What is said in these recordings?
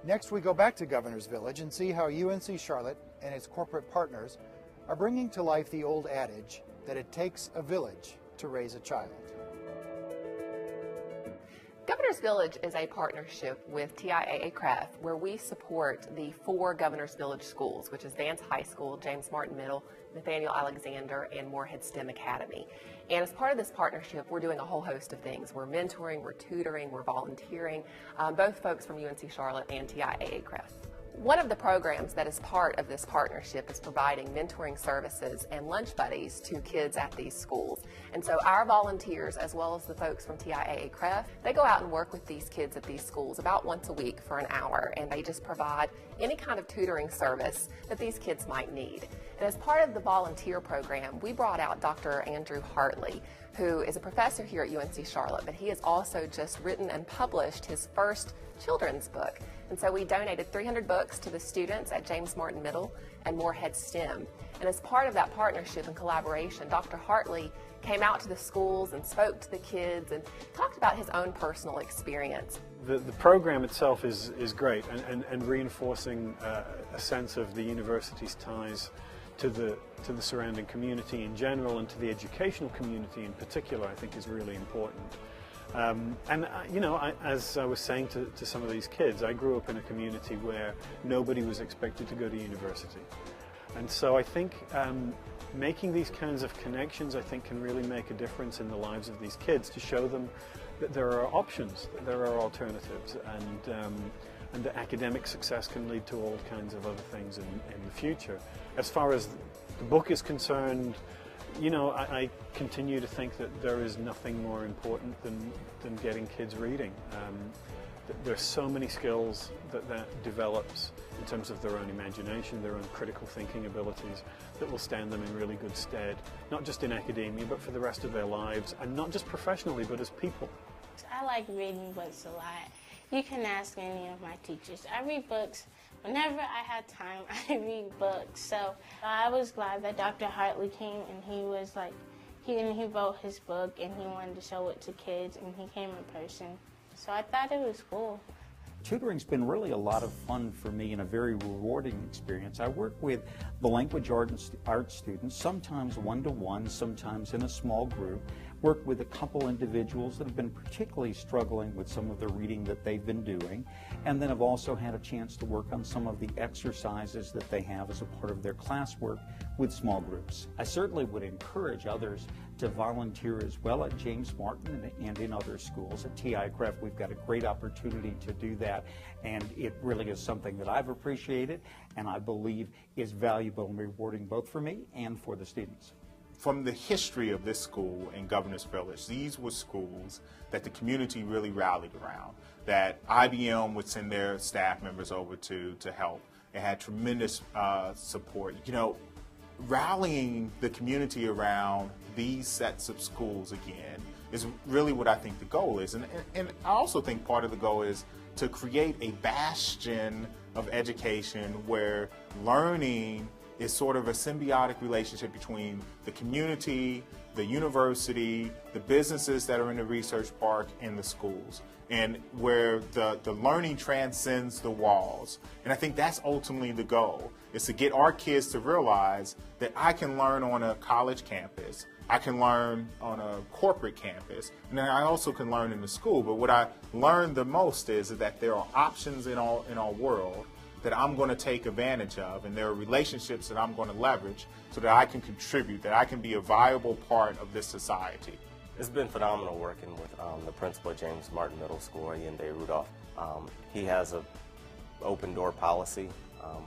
Next, we go back to Governor's Village and see how UNC Charlotte and its corporate partners are bringing to life the old adage that it takes a village to raise a child. Governor's Village is a partnership with TIAA-CREF where we support the 4 Governor's Village schools, which is Vance High School, James Martin Middle, Nathaniel Alexander, and Moorhead STEM Academy. And as part of this partnership, we're doing a whole host of things. We're mentoring, we're tutoring, we're volunteering, both folks from UNC Charlotte and TIAA-CREF. One of the programs that is part of this partnership is providing mentoring services and lunch buddies to kids at these schools. And so our volunteers, as well as the folks from TIAA-CREF, they go out and work with these kids at these schools about once a week for an hour, and they just provide any kind of tutoring service that these kids might need. And as part of the volunteer program, we brought out Dr. Andrew Hartley, who is a professor here at UNC Charlotte, but he has also just written and published his first children's book. And so we donated 300 books to the students at James Martin Middle and Moorhead STEM. And as part of that partnership and collaboration, Dr. Hartley came out to the schools and spoke to the kids and talked about his own personal experience. The program itself is great and reinforcing a sense of the university's ties to the surrounding community in general and to the educational community in particular, I think is really important. You know, as I was saying to some of these kids, I grew up in a community where nobody was expected to go to university. And so I think making these kinds of connections, I think, can really make a difference in the lives of these kids, to show them that there are options, that there are alternatives, and that academic success can lead to all kinds of other things in the future. As far as the book is concerned, you know, I continue to think that there is nothing more important than getting kids reading. There's so many skills that develops in terms of their own imagination, their own critical thinking abilities, that will stand them in really good stead, not just in academia, but for the rest of their lives, and not just professionally, but as people. I like reading books a lot. You can ask any of my teachers. I read books. Whenever I have time, I read books. So I was glad that Dr. Hartley came, and he was like, he wrote his book and he wanted to show it to kids, and he came in person. So I thought it was cool. Tutoring's been really a lot of fun for me and a very rewarding experience. I work with the language arts students, sometimes one-to-one, sometimes in a small group. Work with a couple individuals that have been particularly struggling with some of the reading that they've been doing, and then I've also had a chance to work on some of the exercises that they have as a part of their classwork with small groups. I certainly would encourage others to volunteer as well at James Martin and in other schools. At TIAA-CREF, we've got a great opportunity to do that, and it really is something that I've appreciated and I believe is valuable and rewarding both for me and for the students. From the history of this school in Governor's Village, these were schools that the community really rallied around, that IBM would send their staff members over to help. It had tremendous support. You know, rallying the community around these sets of schools again is really what I think the goal is. And I also think part of the goal is to create a bastion of education where learning is sort of a symbiotic relationship between the community, the university, the businesses that are in the research park, and the schools, and where the learning transcends the walls. And I think that's ultimately the goal, is to get our kids to realize that I can learn on a college campus, I can learn on a corporate campus, and then I also can learn in the school. But what I learned the most is that there are options in our world that I'm going to take advantage of, and there are relationships that I'm going to leverage so that I can contribute, that I can be a viable part of this society. It's been phenomenal working with the principal at James Martin Middle School, Ayinde, Rudolph. He has an open door policy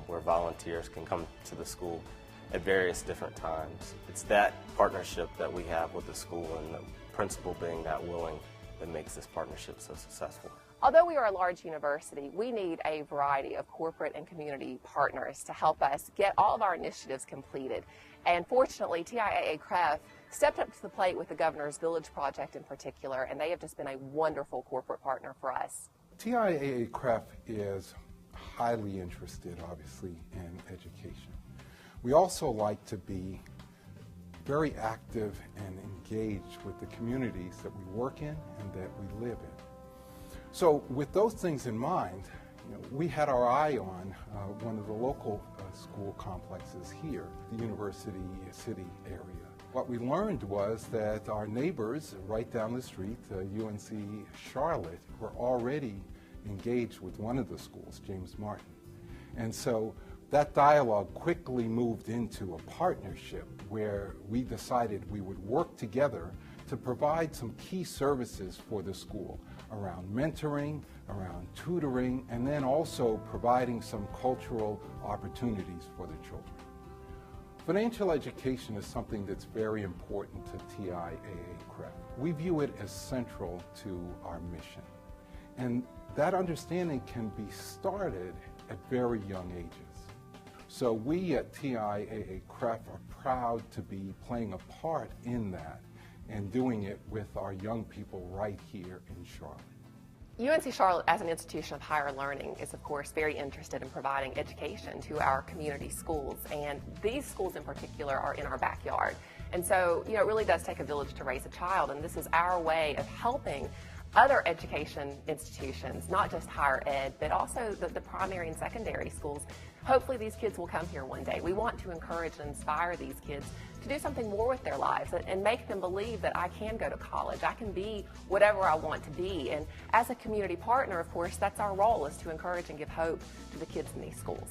where volunteers can come to the school at various different times. It's that partnership that we have with the school and the principal being that willing that makes this partnership so successful. Although we are a large university, we need a variety of corporate and community partners to help us get all of our initiatives completed. And fortunately, TIAA-CREF stepped up to the plate with the Governor's Village project in particular, and they have just been a wonderful corporate partner for us. TIAA-CREF is highly interested, obviously, in education. We also like to be very active and engaged with the communities that we work in and that we live in. So with those things in mind, We had our eye on one of the local school complexes here, the University City area. What we learned was that our neighbors right down the street, UNC Charlotte, were already engaged with one of the schools, James Martin. And so that dialogue quickly moved into a partnership where we decided we would work together to provide some key services for the school around mentoring, around tutoring, and then also providing some cultural opportunities for the children. Financial education is something that's very important to TIAA-CREF. We view it as central to our mission. And that understanding can be started at very young ages. So we at TIAA-CREF are proud to be playing a part in that and doing it with our young people right here in Charlotte. UNC Charlotte, as an institution of higher learning, is of course very interested in providing education to our community schools, and these schools in particular are in our backyard. And so, it really does take a village to raise a child, and this is our way of helping other education institutions, not just higher ed, but also the primary and secondary schools. Hopefully these kids will come here one day. We want to encourage and inspire these kids to do something more with their lives and make them believe that I can go to college, I can be whatever I want to be. And as a community partner, of course, that's our role, is to encourage and give hope to the kids in these schools.